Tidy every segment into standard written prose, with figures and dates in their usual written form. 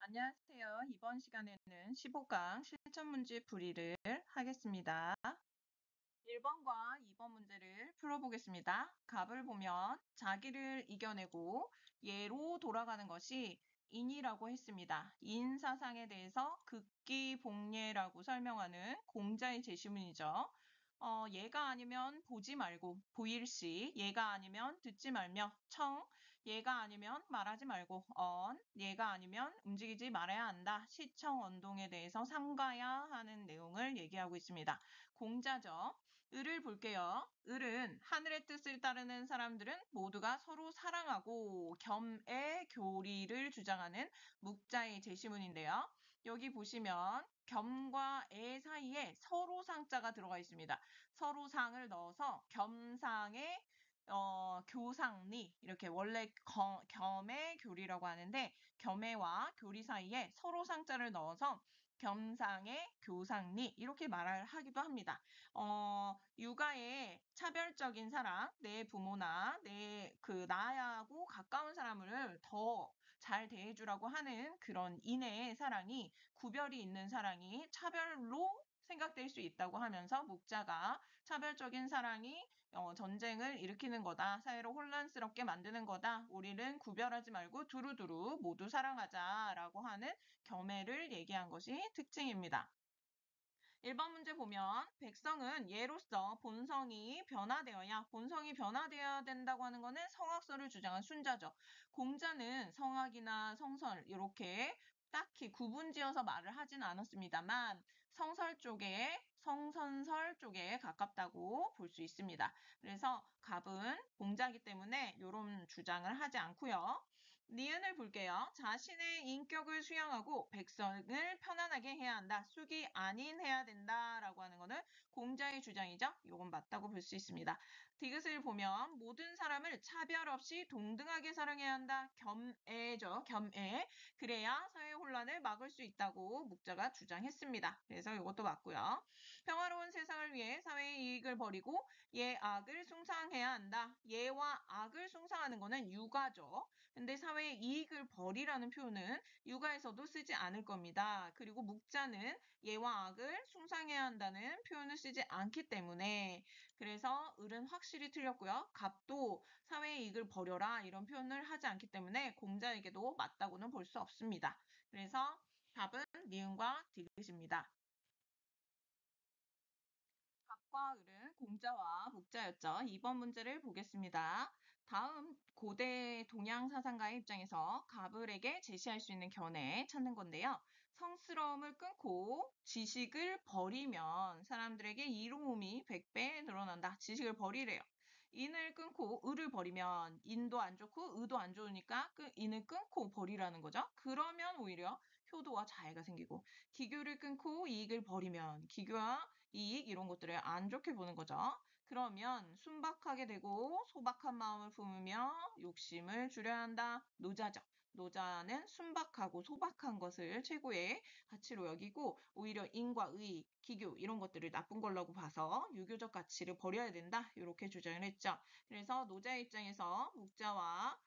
안녕하세요. 이번 시간에는 15강 실전 문제 풀이를 하겠습니다. 1번과 2번 문제를 풀어보겠습니다. 갑을 보면 자기를 이겨내고 예로 돌아가는 것이 인이라고 했습니다. 인 사상에 대해서 극기복례라고 설명하는 공자의 제시문이죠. 얘가 아니면 보지 말고 보일시, 얘가 아니면 듣지 말며 청, 얘가 아니면 말하지 말고 얘가 아니면 움직이지 말아야 한다. 시청 언동에 대해서 삼가야 하는 내용을 얘기하고 있습니다. 공자죠. 을을 볼게요. 을은 하늘의 뜻을 따르는 사람들은 모두가 서로 사랑하고 겸의 교리를 주장하는 묵자의 제시문인데요. 여기 보시면 겸과 애 사이에 서로상자가 들어가 있습니다. 서로상을 넣어서 겸상의 교상리 이렇게 원래 겸의 교리라고 하는데 겸애와 교리 사이에 서로상자를 넣어서 겸상의 교상리 이렇게 말을 하기도 합니다. 육아의 차별적인 사랑, 내 부모나 나하고 가까운 사람을 더 잘 대해주라고 하는 그런 인애의 사랑이 구별이 있는 사랑이 차별로 생각될 수 있다고 하면서 묵자가 차별적인 사랑이 전쟁을 일으키는 거다. 사회를 혼란스럽게 만드는 거다. 우리는 구별하지 말고 두루두루 모두 사랑하자라고 하는 겸애를 얘기한 것이 특징입니다. 1번 문제 보면 백성은 예로서 본성이 변화되어야 된다고 하는 거는 성악설을 주장한 순자죠. 공자는 성악이나 성설 이렇게 딱히 구분지어서 말을 하진 않았습니다만 성선설 쪽에 가깝다고 볼 수 있습니다. 그래서 갑은 공자이기 때문에 이런 주장을 하지 않고요. 니은을 볼게요. 자신의 인격을 수양하고 백성을 편안하게 해야 한다. 숙이 아닌 해야 된다라고 하는 거는 공자의 주장이죠. 이건 맞다고 볼 수 있습니다. 디귿을 보면 모든 사람을 차별 없이 동등하게 사랑해야 한다. 겸애죠. 겸애. 그래야 사회 혼란을 막을 수 있다고 묵자가 주장했습니다. 그래서 이것도 맞고요. 평화로운 세상을 위해 사회의 이익을 버리고 예악을 숭상해야 한다. 예와 악을 숭상하는 거는 육아죠. 근데 사회의 이익을 버리라는 표현은 육아에서도 쓰지 않을 겁니다. 그리고 묵자는 예와 악을 숭상해야 한다는 표현을 쓰지 않기 때문에 그래서 을은 확실히 틀렸고요. 갑도 사회의 이익을 버려라 이런 표현을 하지 않기 때문에 공자에게도 맞다고는 볼 수 없습니다. 그래서 답은 니은과 디귿입니다. 갑과 을은 공자와 묵자였죠. 2번 문제를 보겠습니다. 다음 고대 동양 사상가의 입장에서 갑을에게 제시할 수 있는 견해 찾는 건데요. 성스러움을 끊고 지식을 버리면 사람들에게 이로움이 100배 늘어난다. 지식을 버리래요. 인을 끊고 을을 버리면 인도 안 좋고 의도 안 좋으니까 인을 끊고 버리라는 거죠. 그러면 오히려 효도와 자애가 생기고 기교를 끊고 이익을 버리면 기교와 이익 이런 것들을 안 좋게 보는 거죠. 그러면 순박하게 되고 소박한 마음을 품으며 욕심을 줄여야 한다. 노자죠. 노자는 순박하고 소박한 것을 최고의 가치로 여기고 오히려 인과 의, 기교 이런 것들을 나쁜 걸라고 봐서 유교적 가치를 버려야 된다. 이렇게 주장을 했죠. 그래서 노자의 입장에서 묵자와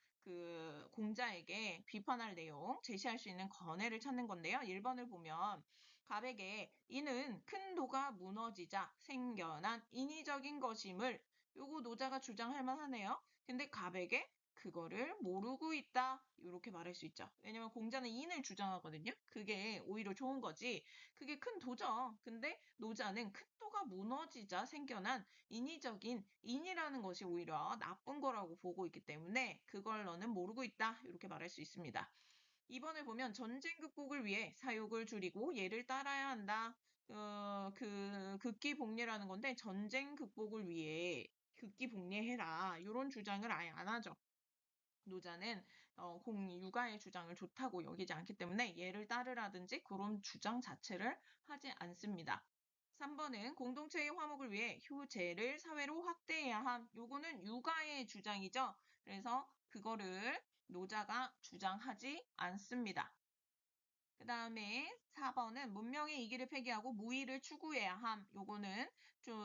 공자에게 비판할 내용, 제시할 수 있는 건해를 찾는 건데요. 1번을 보면 갑에게 이는 큰 도가 무너지자 생겨난 인위적인 것임을 요거 노자가 주장할 만하네요. 근데 갑에게 그거를 모르고 있다. 이렇게 말할 수 있죠. 왜냐면 공자는 인을 주장하거든요. 그게 오히려 좋은 거지. 그게 큰 도죠. 근데 노자는 큰 도가 무너지자 생겨난 인위적인 인이라는 것이 오히려 나쁜 거라고 보고 있기 때문에 그걸 너는 모르고 있다. 이렇게 말할 수 있습니다. 2번을 보면 전쟁 극복을 위해 사욕을 줄이고 예를 따라야 한다. 극기복례라는 건데 전쟁 극복을 위해 극기복례해라. 이런 주장을 아예 안 하죠. 노자는 육아의 주장을 좋다고 여기지 않기 때문에 예를 따르라든지 그런 주장 자체를 하지 않습니다. 3번은 공동체의 화목을 위해 효제를 사회로 확대해야 함. 요거는 육아의 주장이죠. 그래서 그거를 노자가 주장하지 않습니다. 그 다음에 4번은 문명의 이기를 폐기하고 무의를 추구해야 함. 요거는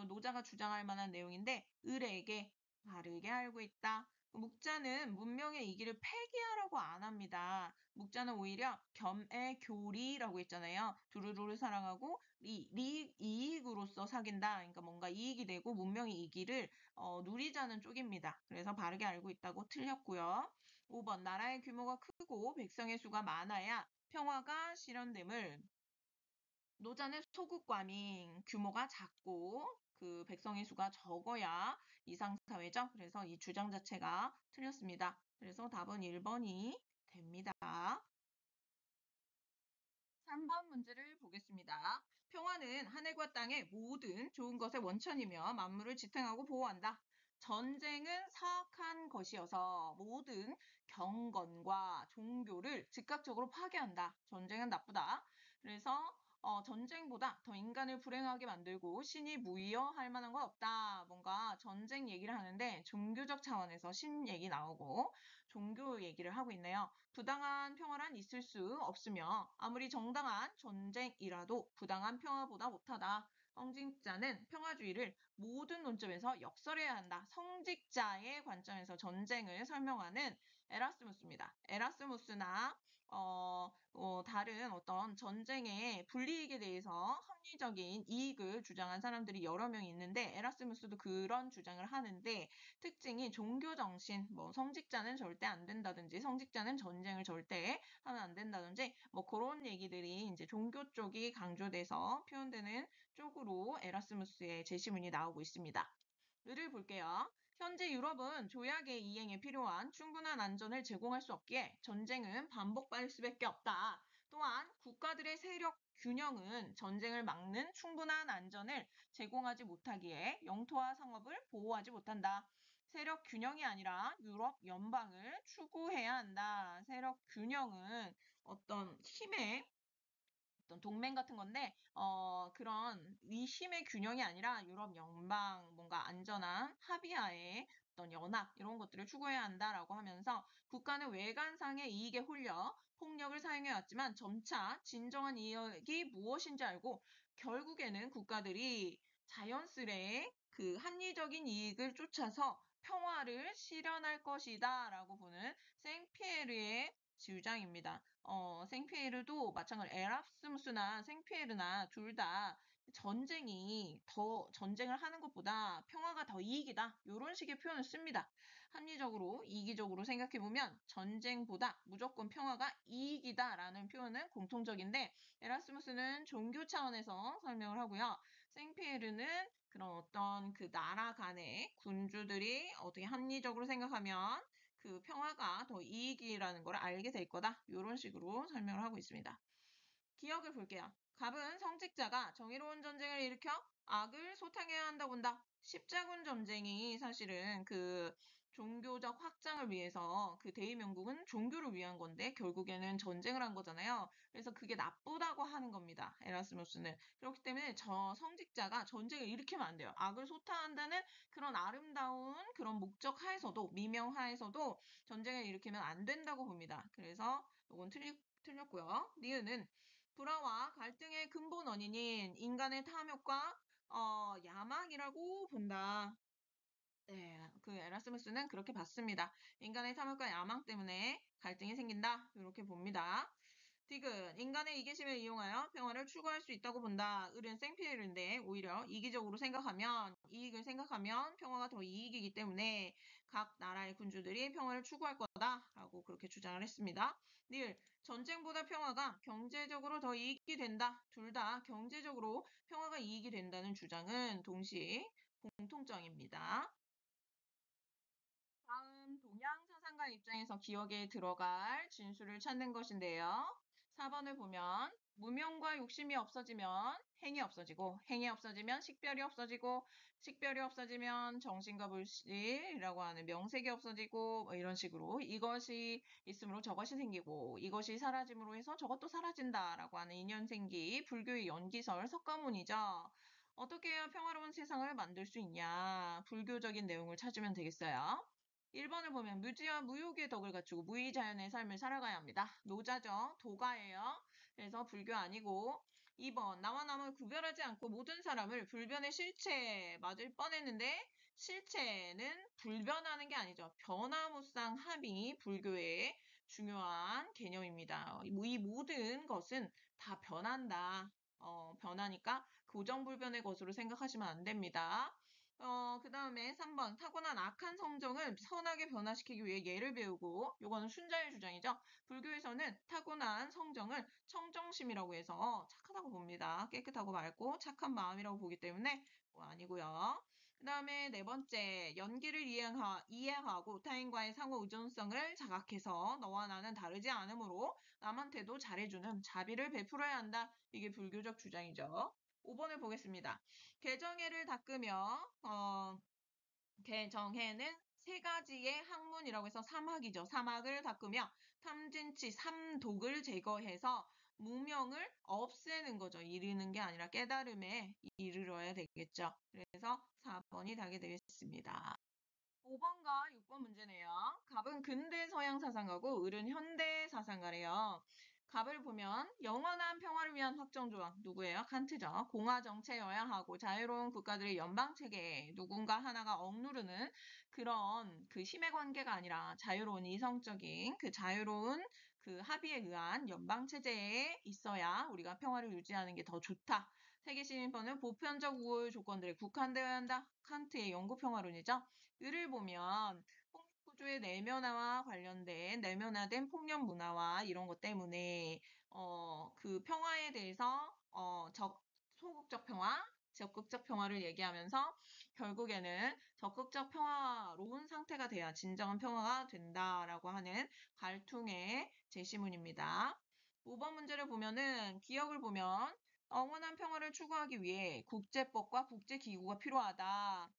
노자가 주장할 만한 내용인데 을에게 다르게 알고 있다. 묵자는 문명의 이기를 폐기하라고 안 합니다. 묵자는 오히려 겸의 교리라고 했잖아요. 두루두루 사랑하고 이익으로서 사귄다. 그러니까 뭔가 이익이 되고 문명의 이기를 누리자는 쪽입니다. 그래서 바르게 알고 있다고 틀렸고요. 5번 나라의 규모가 크고 백성의 수가 많아야 평화가 실현됨을. 노자는 소국과민 규모가 작고 그 백성의 수가 적어야 이상사회죠. 그래서 이 주장 자체가 틀렸습니다. 그래서 답은 1번이 됩니다. 3번 문제를 보겠습니다. 평화는 하늘과 땅의 모든 좋은 것의 원천이며 만물을 지탱하고 보호한다. 전쟁은 사악한 것이어서 모든 경건과 종교를 즉각적으로 파괴한다. 전쟁은 나쁘다. 그래서 전쟁보다 더 인간을 불행하게 만들고 신이 무의여할 만한 건 없다. 뭔가 전쟁 얘기를 하는데 종교적 차원에서 신 얘기 나오고 종교 얘기를 하고 있네요. 부당한 평화란 있을 수 없으며 아무리 정당한 전쟁이라도 부당한 평화보다 못하다. 성직자는 평화주의를 모든 논점에서 역설해야 한다. 성직자의 관점에서 전쟁을 설명하는 에라스무스입니다. 에라스무스나 다른 어떤 전쟁의 불이익에 대해서 합리적인 이익을 주장한 사람들이 여러 명 있는데 에라스무스도 그런 주장을 하는데 특징이 종교 정신, 뭐 성직자는 절대 안 된다든지 성직자는 전쟁을 절대 하면 안 된다든지 뭐 그런 얘기들이 이제 종교 쪽이 강조돼서 표현되는 쪽으로 에라스무스의 제시문이 나오고 있습니다. 을을 볼게요. 현재 유럽은 조약의 이행에 필요한 충분한 안전을 제공할 수 없기에 전쟁은 반복될 수밖에 없다. 또한 국가들의 세력 균형은 전쟁을 막는 충분한 안전을 제공하지 못하기에 영토와 상업을 보호하지 못한다. 세력 균형이 아니라 유럽 연방을 추구해야 한다. 세력 균형은 어떤 힘의 어떤 동맹 같은 건데 그런 이 힘의 균형이 아니라 유럽 연방 뭔가 안전한 합의하에 어떤 연합 이런 것들을 추구해야 한다라고 하면서 국가는 외관상의 이익에 홀려 폭력을 사용해 왔지만 점차 진정한 이익이 무엇인지 알고 결국에는 국가들이 자연스레 그 합리적인 이익을 쫓아서 평화를 실현할 것이다 라고 보는 생피에르의 주장입니다. 생피에르도 마찬가지로 에라스무스나 생피에르나 둘 다 전쟁을 하는 것보다 평화가 더 이익이다. 이런 식의 표현을 씁니다. 합리적으로, 이기적으로 생각해보면 전쟁보다 무조건 평화가 이익이다라는 표현은 공통적인데 에라스무스는 종교 차원에서 설명을 하고요. 생피에르는 그런 어떤 그 나라 간의 군주들이 어떻게 합리적으로 생각하면 그 평화가 더 이익이라는 걸 알게 될 거다. 이런 식으로 설명을 하고 있습니다. 기억을 볼게요. 갑은 성직자가 정의로운 전쟁을 일으켜 악을 소탕해야 한다고 본다. 십자군 전쟁이 사실은 그 종교적 확장을 위해서 그 대의명국은 종교를 위한 건데 결국에는 전쟁을 한 거잖아요. 그래서 그게 나쁘다고 하는 겁니다. 에라스무스는. 그렇기 때문에 저 성직자가 전쟁을 일으키면 안 돼요. 악을 소탕한다는 그런 아름다운 그런 목적 하에서도 미명하에서도 전쟁을 일으키면 안 된다고 봅니다. 그래서 이건 틀렸고요. 니은은 불화와 갈등의 근본 원인인 인간의 탐욕과 야망이라고 본다. 네, 그 에라스무스는 그렇게 봤습니다. 인간의 탐욕과 야망 때문에 갈등이 생긴다. 이렇게 봅니다. 딕은 인간의 이기심을 이용하여 평화를 추구할 수 있다고 본다. 을은 생피해르인데 오히려 이익을 생각하면 평화가 더 이익이기 때문에 각 나라의 군주들이 평화를 추구할 거다라고 그렇게 주장을 했습니다. 닐 전쟁보다 평화가 경제적으로 더 이익이 된다. 둘 다 경제적으로 평화가 이익이 된다는 주장은 동시에 공통점입니다. 다음 동양 사상가 입장에서 기억에 들어갈 진술을 찾는 것인데요. 4번을 보면 무명과 욕심이 없어지면 행이 없어지고 행이 없어지면 식별이 없어지고 식별이 없어지면 정신과 물질이라고 하는 명색이 없어지고 뭐 이런 식으로 이것이 있으므로 저것이 생기고 이것이 사라짐으로 해서 저것도 사라진다라고 하는 인연생기 불교의 연기설 석가모니죠. 어떻게 해야 평화로운 세상을 만들 수 있냐 불교적인 내용을 찾으면 되겠어요. 1번을 보면 무지와 무욕의 덕을 갖추고 무의자연의 삶을 살아가야 합니다. 노자죠. 도가예요. 그래서 불교 아니고 2번, 나와 남을 구별하지 않고 모든 사람을 불변의 실체에 맞을 뻔했는데 실체는 불변하는 게 아니죠. 변화무쌍 합이 불교의 중요한 개념입니다. 이 모든 것은 다 변한다. 변하니까 고정불변의 것으로 생각하시면 안 됩니다. 그 다음에 3번, 타고난 악한 성정을 선하게 변화시키기 위해 예를 배우고, 요거는 순자의 주장이죠. 불교에서는 타고난 성정을 청정심이라고 해서 착하다고 봅니다. 깨끗하고 맑고 착한 마음이라고 보기 때문에 아니고요. 그 다음에 네 번째, 연기를 이해하고 타인과의 상호 의존성을 자각해서 너와 나는 다르지 않으므로 남한테도 잘해주는 자비를 베풀어야 한다. 이게 불교적 주장이죠. 5번을 보겠습니다. 개정해를 닦으며 개정해는 세 가지의 학문이라고 해서 삼학이죠. 삼학을 닦으며 탐진치 삼독을 제거해서 무명을 없애는 거죠. 이르는 게 아니라 깨달음에 이르러야 되겠죠. 그래서 4번이 답이 되겠습니다. 5번과 6번 문제네요. 갑은 근대 서양 사상가고 을은 현대 사상가래요. 갑을 보면 영원한 평화를 위한 확정조항 누구예요? 칸트죠. 공화 정체여야 하고 자유로운 국가들의 연방 체계에 누군가 하나가 억누르는 그런 그 힘의 관계가 아니라 자유로운 이성적인 그 자유로운 그 합의에 의한 연방 체제에 있어야 우리가 평화를 유지하는 게 더 좋다. 세계시민권은 보편적 우호 조건들에 국한되어야 한다. 칸트의 영구평화론이죠. 을을 보면 폭력구조의 내면화와 관련된 내면화된 폭력 문화와 이런 것 때문에 그 평화에 대해서 소극적 평화, 적극적 평화를 얘기하면서 결국에는 적극적 평화로운 상태가 돼야 진정한 평화가 된다라고 하는 갈퉁의 제시문입니다. 5번 문제를 보면은 기억을 보면 영원한 평화를 추구하기 위해 국제법과 국제기구가 필요하다.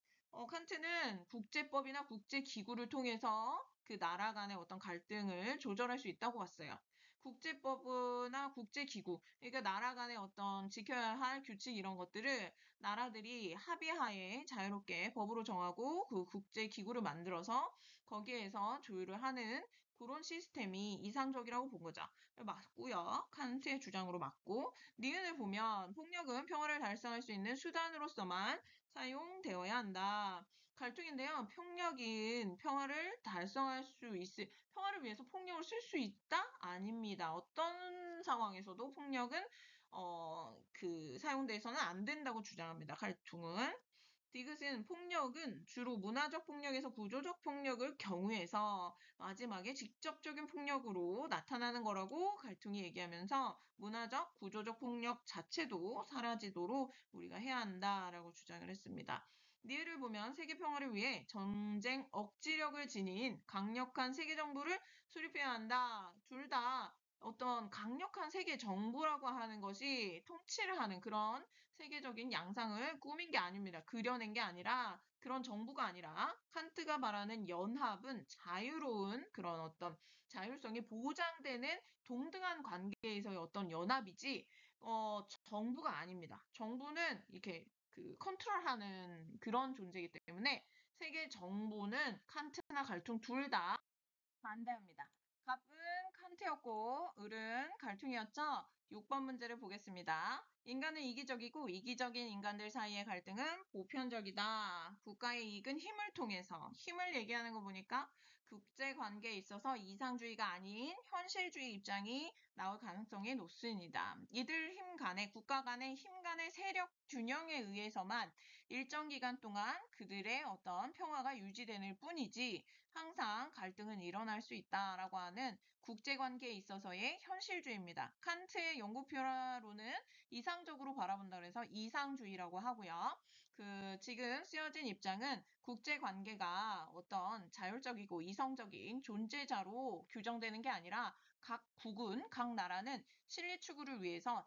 칸트는 국제법이나 국제기구를 통해서 그 나라 간의 어떤 갈등을 조절할 수 있다고 봤어요. 국제법이나 국제기구, 그러니까 나라 간의 어떤 지켜야 할 규칙 이런 것들을 나라들이 합의하에 자유롭게 법으로 정하고 그 국제기구를 만들어서 거기에서 조율을 하는 그런 시스템이 이상적이라고 본 거죠. 맞고요. 칸트의 주장으로 맞고 니은을 보면 폭력은 평화를 달성할 수 있는 수단으로서만 사용되어야 한다. 갈등인데요. 폭력인 평화를 달성할 수 평화를 위해서 폭력을 쓸 수 있다? 아닙니다. 어떤 상황에서도 폭력은 사용돼서는 안 된다고 주장합니다. 갈퉁은. 디귿은 폭력은 주로 문화적 폭력에서 구조적 폭력을 경우에서 마지막에 직접적인 폭력으로 나타나는 거라고 갈퉁이 얘기하면서 문화적, 구조적 폭력 자체도 사라지도록 우리가 해야 한다라고 주장을 했습니다. 니을을 보면 세계 평화를 위해 전쟁 억지력을 지닌 강력한 세계 정부를 수립해야 한다. 둘 다 어떤 강력한 세계 정부라고 하는 것이 통치를 하는 그런 세계적인 양상을 꾸민 게 아닙니다. 그려낸 게 아니라 그런 정부가 아니라 칸트가 말하는 연합은 자유로운 그런 어떤 자율성이 보장되는 동등한 관계에서의 어떤 연합이지 정부가 아닙니다. 정부는 이렇게 컨트롤하는 그런 존재이기 때문에 세계 정부는 칸트나 갈퉁 둘 다 반대합니다. 갑은 칸트였고 을은 갈퉁이었죠. 6번 문제를 보겠습니다. 인간은 이기적이고 이기적인 인간들 사이의 갈등은 보편적이다. 국가의 이익은 힘을 통해서 힘을 얘기하는 거 보니까 국제관계에 있어서 이상주의가 아닌 현실주의 입장이 나올 가능성이 높습니다. 이들 힘 간의 국가 간의 힘 간의 세력 균형에 의해서만 일정 기간 동안 그들의 어떤 평화가 유지되는 뿐이지 항상 갈등은 일어날 수 있다라고 하는 국제관계에 있어서의 현실주의입니다. 칸트의 영구평화론은 이상적으로 바라본다 그래서 이상주의라고 하고요. 지금 쓰여진 입장은 국제관계가 어떤 자율적이고 이성적인 존재자로 규정되는 게 아니라 각 국은, 각 나라는 실리 추구를 위해서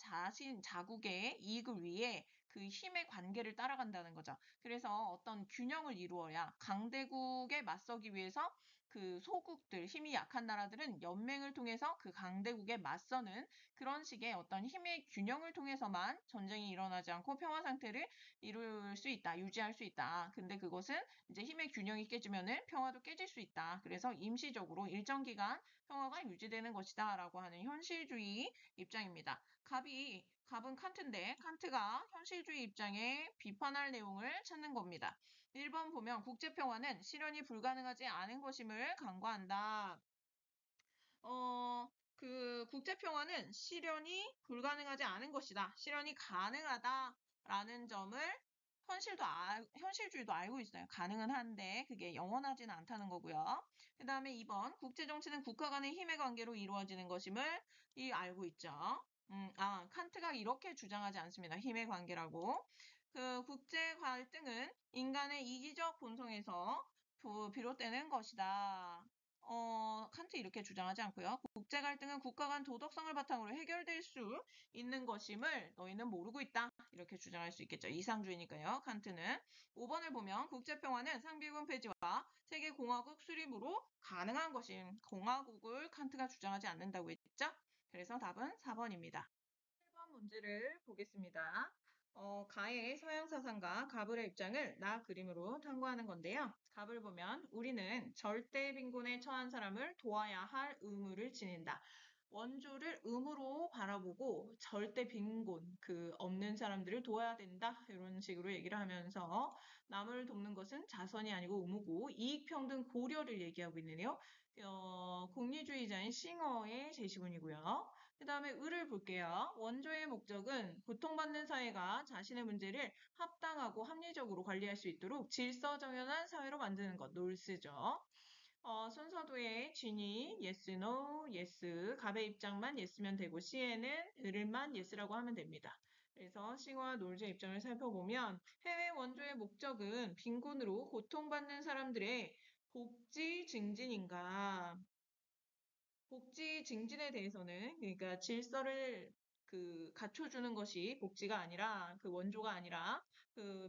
자국의 이익을 위해 그 힘의 관계를 따라간다는 거죠. 그래서 어떤 균형을 이루어야 강대국에 맞서기 위해서 그 소국들, 힘이 약한 나라들은 연맹을 통해서 그 강대국에 맞서는 그런 식의 어떤 힘의 균형을 통해서만 전쟁이 일어나지 않고 평화 상태를 이룰 수 있다, 유지할 수 있다. 근데 그것은 이제 힘의 균형이 깨지면은 평화도 깨질 수 있다. 그래서 임시적으로 일정 기간 평화가 유지되는 것이다 라고 하는 현실주의 입장입니다. 갑은 칸트인데 칸트가 현실주의 입장에 비판할 내용을 찾는 겁니다. 1번 보면 국제평화는 실현이 불가능하지 않은 것임을 간과한다. 국제평화는 실현이 불가능하지 않은 것이다. 실현이 가능하다라는 점을 현실주의도 알고 있어요. 가능은 한데 그게 영원하지는 않다는 거고요. 그 다음에 2번 국제정치는 국가 간의 힘의 관계로 이루어지는 것임을 알고 있죠. 칸트가 이렇게 주장하지 않습니다. 힘의 관계라고. 그 국제 갈등은 인간의 이기적 본성에서 비롯되는 것이다. 칸트 이렇게 주장하지 않고요. 국제 갈등은 국가 간 도덕성을 바탕으로 해결될 수 있는 것임을 너희는 모르고 있다. 이렇게 주장할 수 있겠죠. 이상주의니까요. 칸트는. 5번을 보면 국제평화는 상비군 폐지와 세계공화국 수립으로 가능한 것임. 공화국을 칸트가 주장하지 않는다고 했죠. 그래서 답은 4번입니다. 1번 문제를 보겠습니다. 가의 서양사상가 가불의 입장을 나 그림으로 탐구하는 건데요. 갑을 보면 우리는 절대 빈곤에 처한 사람을 도와야 할 의무를 지닌다. 원조를 의무로 바라보고 절대 빈곤, 없는 사람들을 도와야 된다. 이런 식으로 얘기를 하면서 남을 돕는 것은 자선이 아니고 의무고 이익평등 고려를 얘기하고 있네요. 공리주의자인 싱어의 제시문이고요. 그 다음에 을을 볼게요. 원조의 목적은 고통받는 사회가 자신의 문제를 합당하고 합리적으로 관리할 수 있도록 질서정연한 사회로 만드는 것, 놀스죠. 순서도의 진이 yes, no, yes, 갑의 입장만 yes면 되고 C에는 을만 yes라고 하면 됩니다. 그래서 싱어와 놀즈의 입장을 살펴보면 해외 원조의 목적은 빈곤으로 고통받는 사람들의 복지 증진인가 복지 증진에 대해서는 그러니까 질서를 갖춰주는 것이 복지가 아니라 원조가 아니라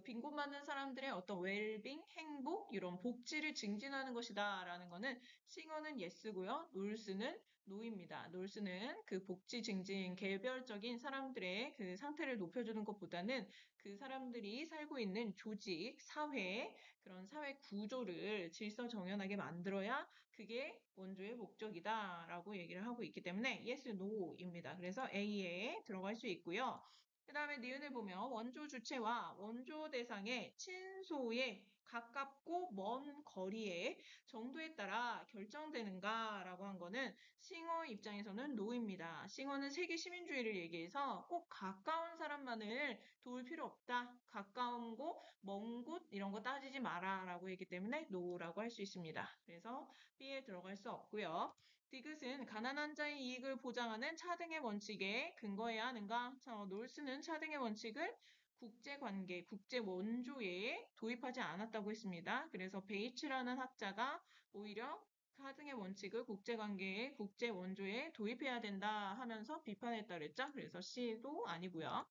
빈곤 많은 사람들의 어떤 웰빙, 행복 이런 복지를 증진하는 것이다라는 거는 싱어는 예스고요. 놀스는 노입니다. 놀스는 복지 증진, 개별적인 사람들의 상태를 높여주는 것보다는 그 사람들이 살고 있는 조직, 사회 그런 사회 구조를 질서 정연하게 만들어야 그게 원조의 목적이다라고 얘기를 하고 있기 때문에 yes, no입니다. 그래서 A에 들어갈 수 있고요. 그 다음에 니은을 보면 원조 주체와 원조 대상의 친소에 가깝고 먼 거리의 정도에 따라 결정되는가라고 한 거는 싱어 입장에서는 no입니다. 싱어는 세계 시민주의를 얘기해서 꼭 가까운 사람만을 도울 필요 없다. 가까운 곳, 먼 곳 이런 거 따지지 마라 라고 했기 때문에 no라고 할 수 있습니다. 그래서 B에 들어갈 수 없고요. 디귿은 가난한 자의 이익을 보장하는 차등의 원칙에 근거해야 하는가? 놀스는 차등의 원칙을 국제관계, 국제원조에 도입하지 않았다고 했습니다. 그래서 베이츠라는 학자가 오히려 차등의 원칙을 국제관계에, 국제원조에 도입해야 된다 하면서 비판했다 그랬죠. 그래서 C도 아니고요.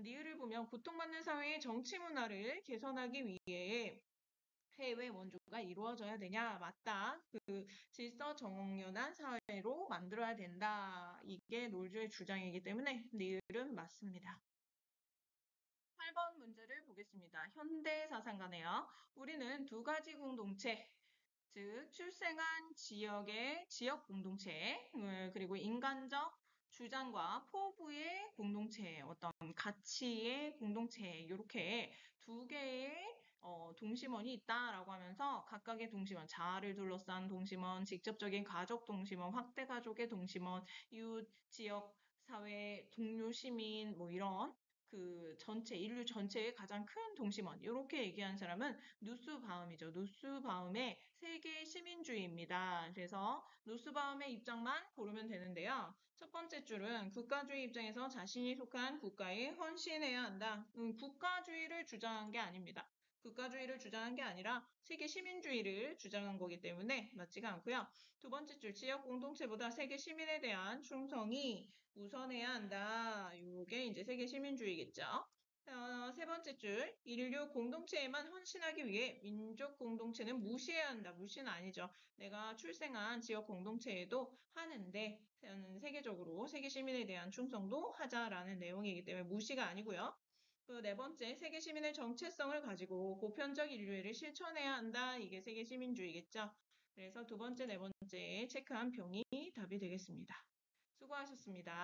니을을 보면 고통받는 사회의 정치 문화를 개선하기 위해 해외 원조가 이루어져야 되냐? 맞다. 질서 정연한 사회로 만들어야 된다. 이게 놀조의 주장이기 때문에 니을은 맞습니다. 8번 문제를 보겠습니다. 현대 사상가네요. 우리는 두 가지 공동체, 즉 출생한 지역의 지역 공동체, 그리고 인간적 주장과 포부의 공동체, 어떤 가치의 공동체, 이렇게 두 개의 동심원이 있다라고 하면서 각각의 동심원, 자아를 둘러싼 동심원, 직접적인 가족 동심원, 확대 가족의 동심원, 이웃, 지역, 사회, 동료, 시민, 뭐 이런 인류 전체의 가장 큰 동심원, 이렇게 얘기한 사람은 누스바움이죠. 누스바움의 세계 시민주의입니다. 그래서 누스바움의 입장만 고르면 되는데요. 첫 번째 줄은 국가주의 입장에서 자신이 속한 국가에 헌신해야 한다. 국가주의를 주장한 게 아닙니다. 국가주의를 주장한 게 아니라 세계 시민주의를 주장한 거기 때문에 맞지가 않고요. 두 번째 줄, 지역 공동체보다 세계 시민에 대한 충성이 우선해야 한다. 이게 이제 세계 시민주의겠죠. 세 번째 줄, 인류 공동체에만 헌신하기 위해 민족 공동체는 무시해야 한다. 무시는 아니죠. 내가 출생한 지역 공동체에도 하는데 세계적으로 세계 시민에 대한 충성도 하자라는 내용이기 때문에 무시가 아니고요. 네 번째, 세계 시민의 정체성을 가지고 보편적 인류애를 실천해야 한다. 이게 세계 시민주의겠죠. 그래서 두 번째, 네 번째 체크한 병이 답이 되겠습니다. 수고하셨습니다.